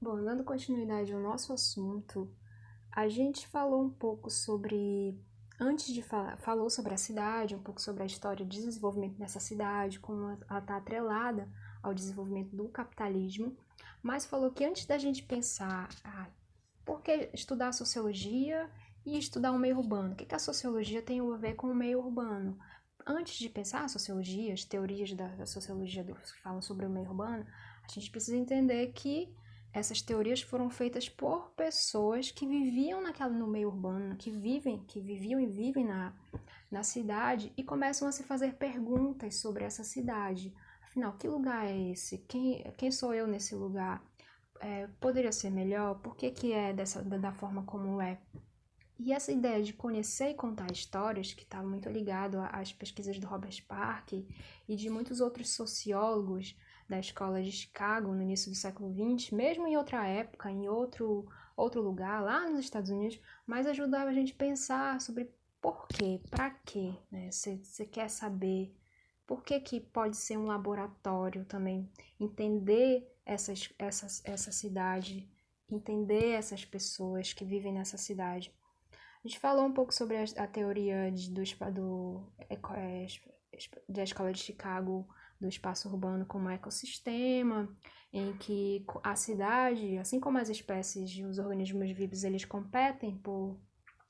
Bom, dando continuidade ao nosso assunto, a gente falou um pouco sobre, antes de falar, falou sobre a cidade, um pouco sobre a história de desenvolvimento dessa cidade, como ela está atrelada ao desenvolvimento do capitalismo, mas falou que antes da gente pensar, por que estudar sociologia e estudar o meio urbano? O que a sociologia tem a ver com o meio urbano? Antes de pensar a sociologia, as teorias da sociologia que falam sobre o meio urbano, a gente precisa entender que essas teorias foram feitas por pessoas que viviam no meio urbano, que viviam e vivem na cidade e começam a se fazer perguntas sobre essa cidade. Afinal, que lugar é esse? Quem sou eu nesse lugar? Poderia ser melhor? Por que é da forma como é? E essa ideia de conhecer e contar histórias, que está muito ligado às pesquisas do Robert Park e de muitos outros sociólogos da escola de Chicago no início do século XX, mesmo em outra época, em outro lugar, lá nos Estados Unidos, mas ajudava a gente a pensar sobre por quê, para quê, né? Você quer saber por que pode ser um laboratório também, entender essa cidade, entender essas pessoas que vivem nessa cidade. A gente falou um pouco sobre a teoria da Escola de Chicago do espaço urbano como ecossistema, em que a cidade, assim como as espécies e os organismos vivos, eles competem por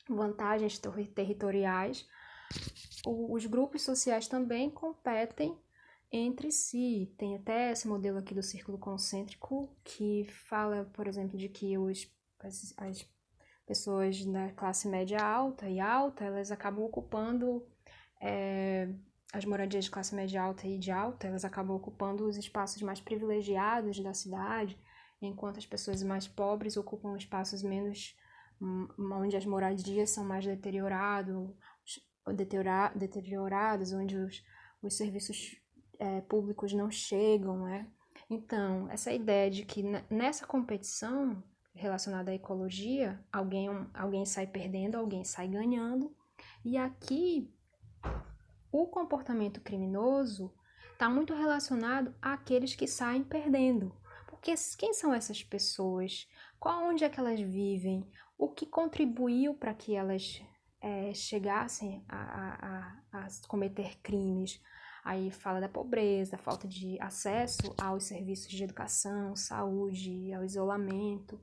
vantagens territoriais, os grupos sociais também competem entre si. Tem até esse modelo aqui do círculo concêntrico que fala, por exemplo, de que as pessoas da classe média alta e alta, elas acabam ocupando as moradias de classe média alta e de alta, elas acabam ocupando os espaços mais privilegiados da cidade, enquanto as pessoas mais pobres ocupam espaços menos, onde as moradias são mais deterioradas, onde os serviços públicos não chegam, né? Então, essa ideia de que nessa competição relacionada à ecologia, alguém sai perdendo, alguém sai ganhando, e aqui o comportamento criminoso está muito relacionado àqueles que saem perdendo. Porque quem são essas pessoas? Onde é que elas vivem? O que contribuiu para que elas chegassem a cometer crimes? Aí fala da pobreza, da falta de acesso aos serviços de educação, saúde, ao isolamento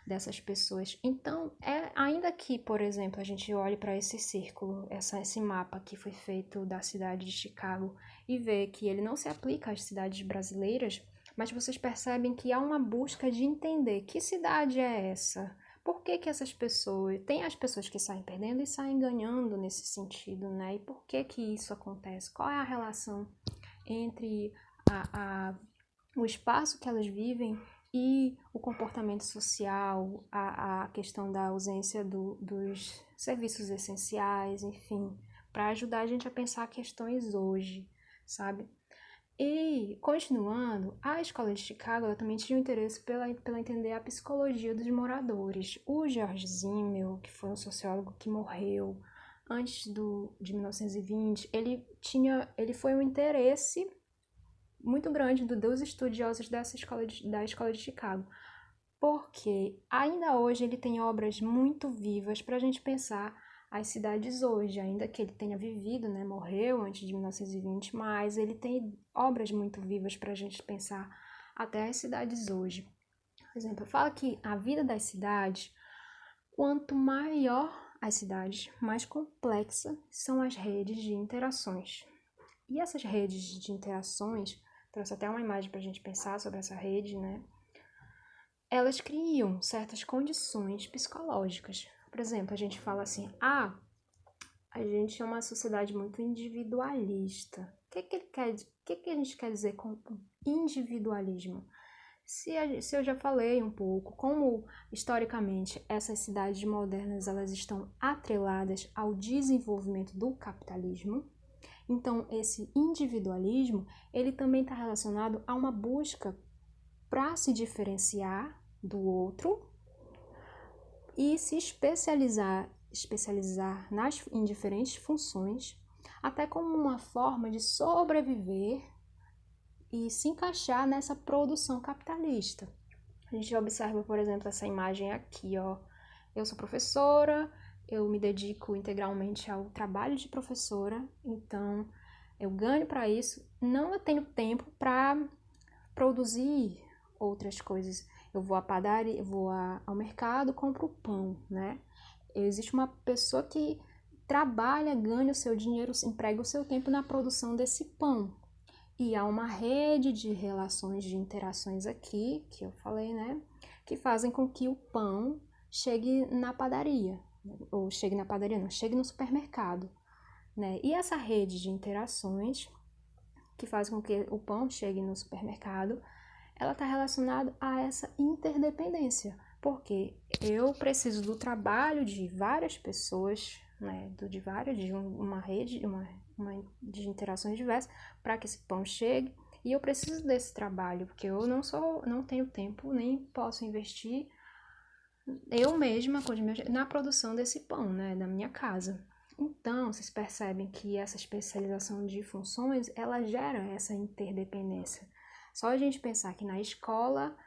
dessas pessoas. Então, ainda que, por exemplo, a gente olhe para esse círculo, esse mapa que foi feito da cidade de Chicago e vê que ele não se aplica às cidades brasileiras, mas vocês percebem que há uma busca de entender que cidade é essa? Por que essas pessoas... Tem as pessoas que saem perdendo e saem ganhando nesse sentido, né? E por que isso acontece? Qual é a relação entre o espaço que elas vivem e o comportamento social, a questão da ausência dos serviços essenciais, enfim, para ajudar a gente a pensar questões hoje, sabe? E, continuando, a escola de Chicago ela também tinha um interesse pela entender a psicologia dos moradores. O George Simmel, que foi um sociólogo que morreu antes de 1920, ele foi um interesse muito grande dos estudiosos da escola de Chicago, porque ainda hoje ele tem obras muito vivas para a gente pensar as cidades hoje, ainda que ele tenha vivido, né, morreu antes de 1920, mas ele tem obras muito vivas para a gente pensar até as cidades hoje. Por exemplo, fala que a vida das cidades, quanto maior as cidades, mais complexa são as redes de interações. E essas redes de interações, trouxe até uma imagem para a gente pensar sobre essa rede, né? Elas criam certas condições psicológicas. Por exemplo, a gente fala assim, a gente é uma sociedade muito individualista. O que a gente quer dizer com individualismo? Se eu já falei um pouco como, historicamente, essas cidades modernas elas estão atreladas ao desenvolvimento do capitalismo, então esse individualismo ele também está relacionado a uma busca para se diferenciar do outro e se especializar em diferentes funções, até como uma forma de sobreviver e se encaixar nessa produção capitalista. A gente observa, por exemplo, essa imagem aqui, ó. Eu sou professora, eu me dedico integralmente ao trabalho de professora, então eu ganho para isso. Não eu tenho tempo para produzir outras coisas. Eu vou à padaria, eu vou ao mercado, compro pão, né? Existe uma pessoa que trabalha, ganha o seu dinheiro, emprega o seu tempo na produção desse pão. E há uma rede de relações, de interações aqui, que eu falei, né? Que fazem com que o pão chegue na padaria. Ou chegue na padaria, não, chegue no supermercado. Né? E essa rede de interações que faz com que o pão chegue no supermercado, ela está relacionada a essa interdependência. Porque eu preciso do trabalho de várias pessoas, né, de uma rede, de interações diversas, para que esse pão chegue. E eu preciso desse trabalho, porque eu não tenho tempo, nem posso investir eu mesma na produção desse pão, né, da minha casa. Então, vocês percebem que essa especialização de funções, ela gera essa interdependência. Só a gente pensar que na escola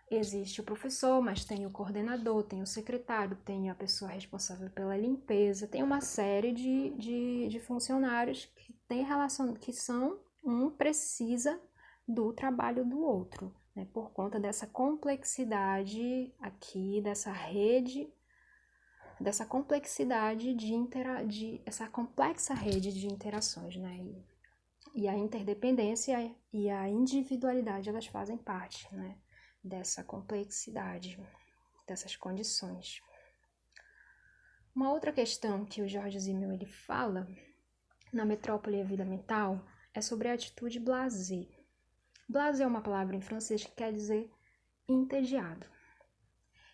existe o professor, mas tem o coordenador, tem o secretário, tem a pessoa responsável pela limpeza, tem uma série de funcionários que tem relação, que são, um precisa do trabalho do outro, né? Por conta dessa complexidade aqui, dessa rede, dessa complexidade essa complexa rede de interações, né? E a interdependência e a individualidade, elas fazem parte, né, dessa complexidade, dessas condições. Uma outra questão que o George Simmel ele fala na Metrópole e a Vida Mental é sobre a atitude blasé. Blasé é uma palavra em francês que quer dizer entediado.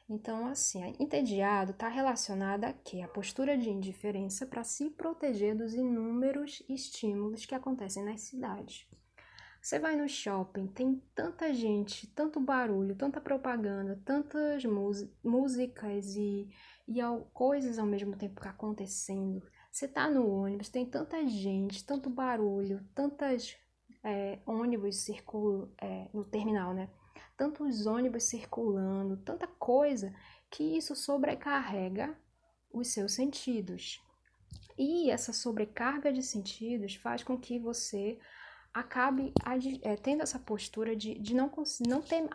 Então, assim, entediado está relacionado a quê? A postura de indiferença para se proteger dos inúmeros estímulos que acontecem nas cidades. Você vai no shopping, tem tanta gente, tanto barulho, tanta propaganda, tantas músicas e coisas ao mesmo tempo que acontecendo. Você tá no ônibus, tem tanta gente, tanto barulho, tantas ônibus circulam no terminal, né? Tantos ônibus circulando, tanta coisa, que isso sobrecarrega os seus sentidos. E essa sobrecarga de sentidos faz com que você acabe tendo essa postura de não ter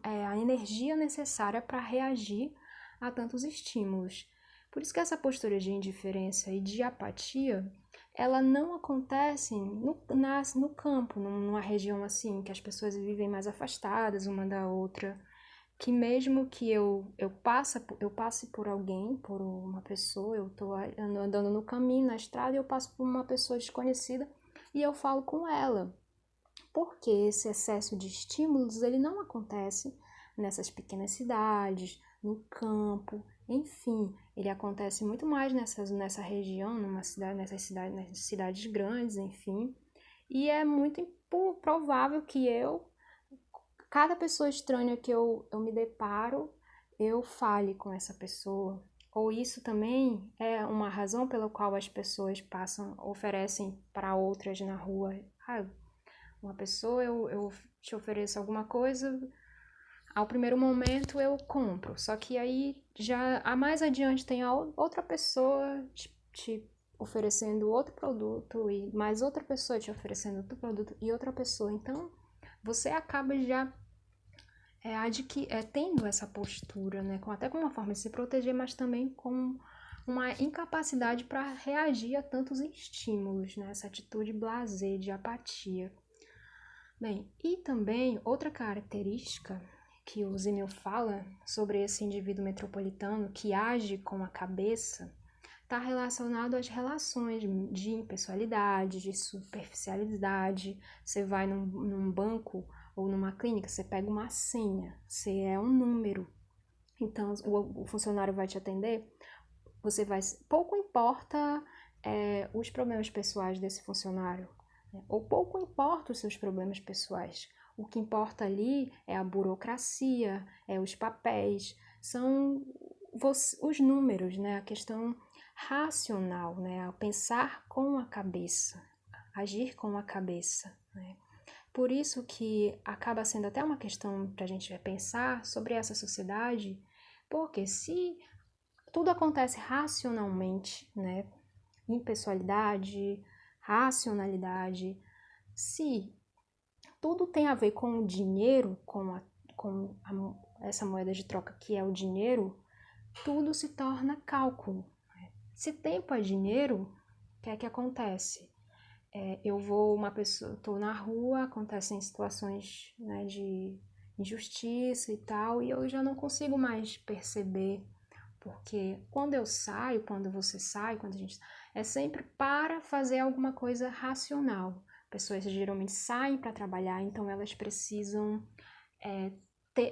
a energia necessária para reagir a tantos estímulos. Por isso que essa postura de indiferença e de apatia, ela não acontece no campo, numa região assim, que as pessoas vivem mais afastadas uma da outra, que mesmo que eu passe por alguém, por uma pessoa, eu estou andando no caminho, na estrada, e eu passo por uma pessoa desconhecida e eu falo com ela. Porque esse excesso de estímulos, ele não acontece nessas pequenas cidades, no campo, enfim, ele acontece muito mais nessa região, nas cidades grandes, enfim, e é muito provável que cada pessoa estranha que eu me deparo, eu fale com essa pessoa. Ou isso também é uma razão pela qual as pessoas oferecem para outras na rua. Uma pessoa, eu te ofereço alguma coisa, ao primeiro momento eu compro. Só que aí, já mais adiante, tem a outra pessoa te oferecendo outro produto e mais outra pessoa te oferecendo outro produto e outra pessoa. Então, você acaba já tendo essa postura, né? Até com uma forma de se proteger, mas também com uma incapacidade para reagir a tantos estímulos, né? Essa atitude blasé, de apatia. Bem, e também outra característica que o Simmel fala sobre esse indivíduo metropolitano que age com a cabeça está relacionado às relações de impessoalidade, de superficialidade. Você vai num banco ou numa clínica, você pega uma senha, você é um número. Então, o funcionário vai te atender, pouco importa os problemas pessoais desse funcionário, né? Ou pouco importa os seus problemas pessoais. O que importa ali é a burocracia, os papéis, são os números, né? A questão racional, né? A pensar com a cabeça, agir com a cabeça, né? Por isso que acaba sendo até uma questão para a gente pensar sobre essa sociedade, porque se tudo acontece racionalmente, né? Impessoalidade, racionalidade, se tudo tem a ver com o dinheiro, essa moeda de troca que é o dinheiro, tudo se torna cálculo. Se tempo é dinheiro, o que é que acontece? Uma pessoa, estou na rua, acontecem situações, né, de injustiça e tal, e eu já não consigo mais perceber, porque quando eu saio, quando você sai, quando a gente é sempre para fazer alguma coisa racional. Pessoas geralmente saem para trabalhar, então elas precisam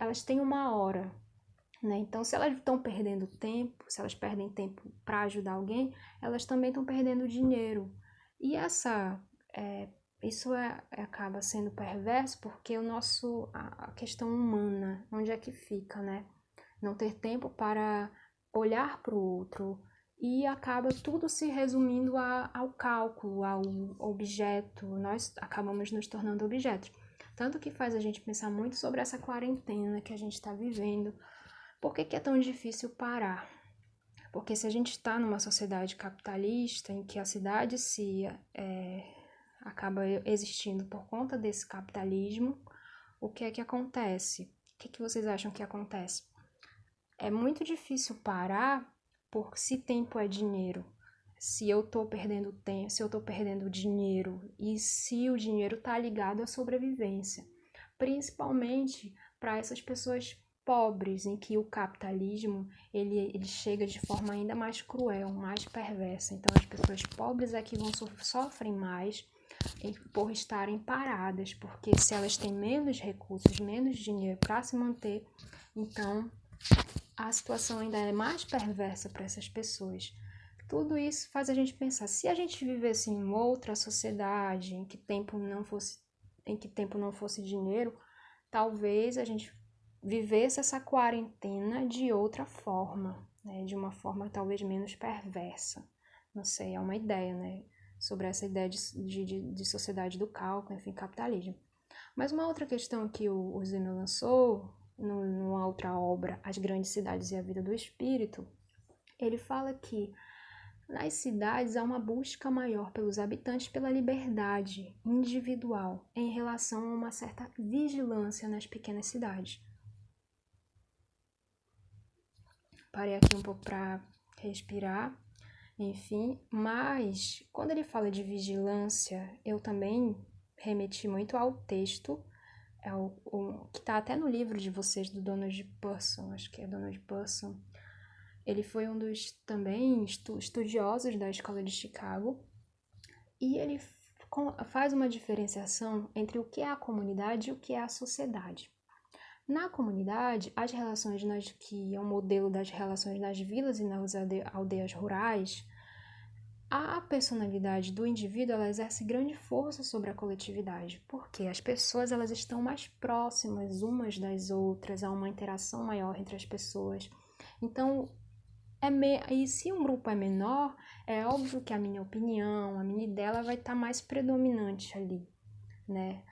elas têm uma hora, né? Então, se elas estão perdendo tempo, se elas perdem tempo para ajudar alguém, elas também estão perdendo dinheiro. E isso acaba sendo perverso porque a questão humana, onde é que fica, né? Não ter tempo para olhar para o outro e acaba tudo se resumindo ao cálculo, ao objeto. Nós acabamos nos tornando objetos. Tanto que faz a gente pensar muito sobre essa quarentena que a gente está vivendo. Por que é tão difícil parar? Porque se a gente está numa sociedade capitalista em que a cidade acaba existindo por conta desse capitalismo, o que é que acontece? O que vocês acham que acontece? É muito difícil parar porque se tempo é dinheiro. Se eu estou perdendo tempo, se eu estou perdendo dinheiro e se o dinheiro está ligado à sobrevivência, principalmente para essas pessoas pobres, em que o capitalismo ele chega de forma ainda mais cruel, mais perversa. Então as pessoas pobres é que sofrem mais por estarem paradas, porque se elas têm menos recursos, menos dinheiro para se manter, então a situação ainda é mais perversa para essas pessoas. Tudo isso faz a gente pensar, se a gente vivesse em outra sociedade em que tempo não fosse dinheiro, talvez a gente vivesse essa quarentena de outra forma, né? De uma forma talvez menos perversa. Não sei, é uma ideia, né? Sobre essa ideia de sociedade do cálculo, enfim, capitalismo. Mas uma outra questão que o Zeno lançou, numa outra obra, As Grandes Cidades e a Vida do Espírito, ele fala que nas cidades há uma busca maior pelos habitantes pela liberdade individual em relação a uma certa vigilância nas pequenas cidades. Parei aqui um pouco para respirar, enfim, mas quando ele fala de vigilância, eu também remeti muito ao texto que está até no livro de vocês, do Donald Person, acho que é Donald Person. Ele foi um dos também estudiosos da Escola de Chicago e ele faz uma diferenciação entre o que é a comunidade e o que é a sociedade. Na comunidade, as relações que é o modelo das relações nas vilas e nas aldeias rurais, a personalidade do indivíduo ela exerce grande força sobre a coletividade, porque as pessoas elas estão mais próximas umas das outras, há uma interação maior entre as pessoas. Então, e se um grupo é menor, é óbvio que a minha opinião, a minha ideia vai estar mais predominante ali, né?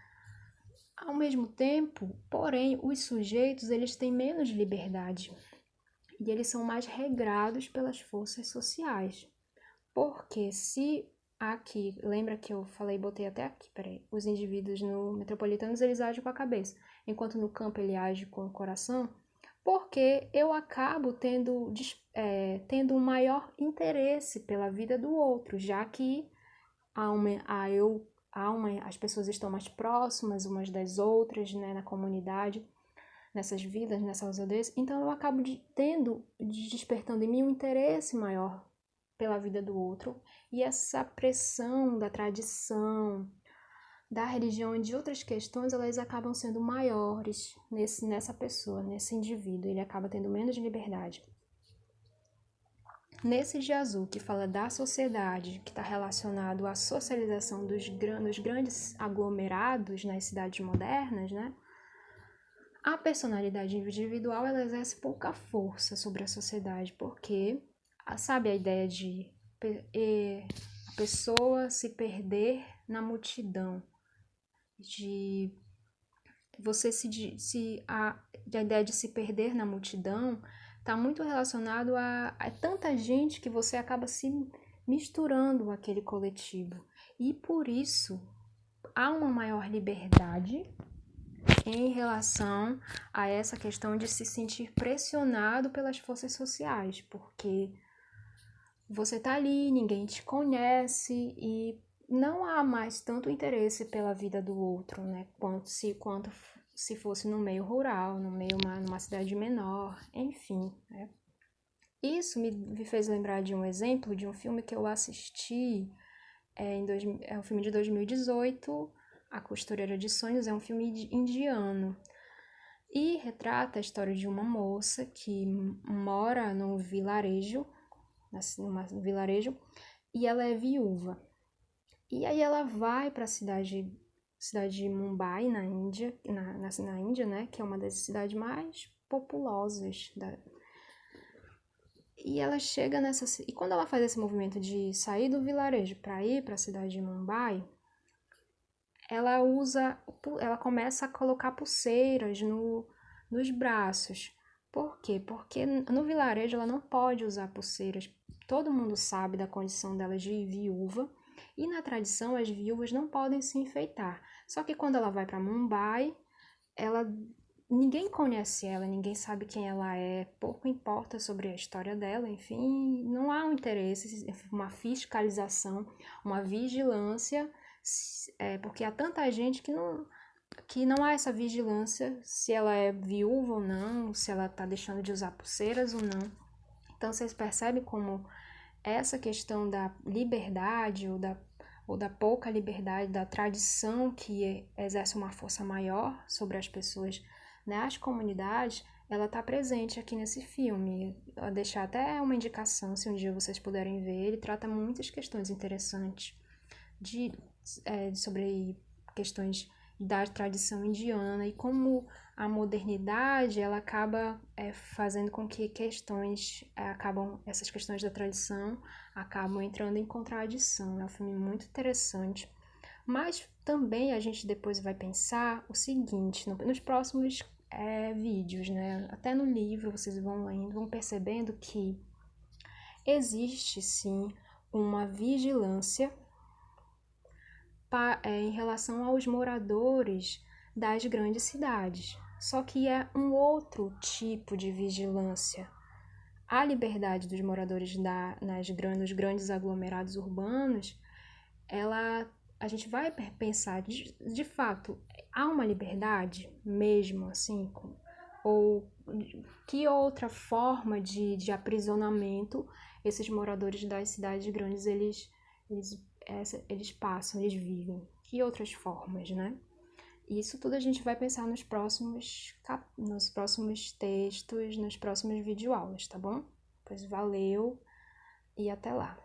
Ao mesmo tempo, porém, os sujeitos eles têm menos liberdade e eles são mais regrados pelas forças sociais. Porque se aqui, lembra que eu falei, botei até aqui, peraí, os indivíduos no metropolitanos eles agem com a cabeça, enquanto no campo ele age com o coração, porque eu acabo tendo um maior interesse pela vida do outro, já que as pessoas estão mais próximas umas das outras, né, na comunidade, nessas vidas, nessas aldeias, então eu acabo despertando em mim um interesse maior pela vida do outro, e essa pressão da tradição, da religião e de outras questões, elas acabam sendo maiores nessa pessoa, nesse indivíduo, ele acaba tendo menos liberdade. Nesse de azul, que fala da sociedade, que está relacionado à socialização dos grandes aglomerados nas cidades modernas, né? A personalidade individual ela exerce pouca força sobre a sociedade, porque, sabe a ideia de a pessoa se perder na multidão, de você a ideia de se perder na multidão está muito relacionado a tanta gente que você acaba se misturando àquele coletivo. E por isso há uma maior liberdade em relação a essa questão de se sentir pressionado pelas forças sociais, porque você tá ali, ninguém te conhece e não há mais tanto interesse pela vida do outro, né? Quanto se fosse no meio rural, numa cidade menor, enfim, né? Isso me fez lembrar de um exemplo de um filme que eu assisti, é um filme de 2018, A Costureira de Sonhos, é um filme indiano. E retrata a história de uma moça que mora num vilarejo, num vilarejo, e ela é viúva. E aí ela vai para a cidade de Mumbai, na Índia, na Índia, né, que é uma das cidades mais populosas E ela chega e quando ela faz esse movimento de sair do vilarejo para ir para a cidade de Mumbai, ela começa a colocar pulseiras nos braços. Por quê? Porque no vilarejo ela não pode usar pulseiras. Todo mundo sabe da condição dela de viúva e na tradição as viúvas não podem se enfeitar. Só que quando ela vai para Mumbai, ela ninguém conhece ela, ninguém sabe quem ela é, pouco importa sobre a história dela, enfim, não há um interesse, uma fiscalização, uma vigilância, porque há tanta gente que não há essa vigilância se ela é viúva ou não, se ela está deixando de usar pulseiras ou não. Então vocês percebem como essa questão da liberdade ou da pouca liberdade, da tradição que exerce uma força maior sobre as pessoas, né, as comunidades, ela está presente aqui nesse filme. Vou deixar até uma indicação, se um dia vocês puderem ver, ele trata muitas questões interessantes de, sobre questões da tradição indiana e como a modernidade ela acaba fazendo com que essas questões da tradição acabam entrando em contradição. É um filme muito interessante, mas também a gente depois vai pensar o seguinte, nos próximos vídeos, né? Até no livro vocês vão lendo, vão percebendo que existe sim uma vigilância em relação aos moradores das grandes cidades. Só que é um outro tipo de vigilância. A liberdade dos moradores nos grandes aglomerados urbanos, a gente vai pensar, de fato, há uma liberdade mesmo assim? Ou que outra forma de aprisionamento esses moradores das cidades grandes eles passam, eles vivem? Que outras formas, né? Isso tudo a gente vai pensar nos próximos textos, nas próximas videoaulas, tá bom? Pois valeu e até lá!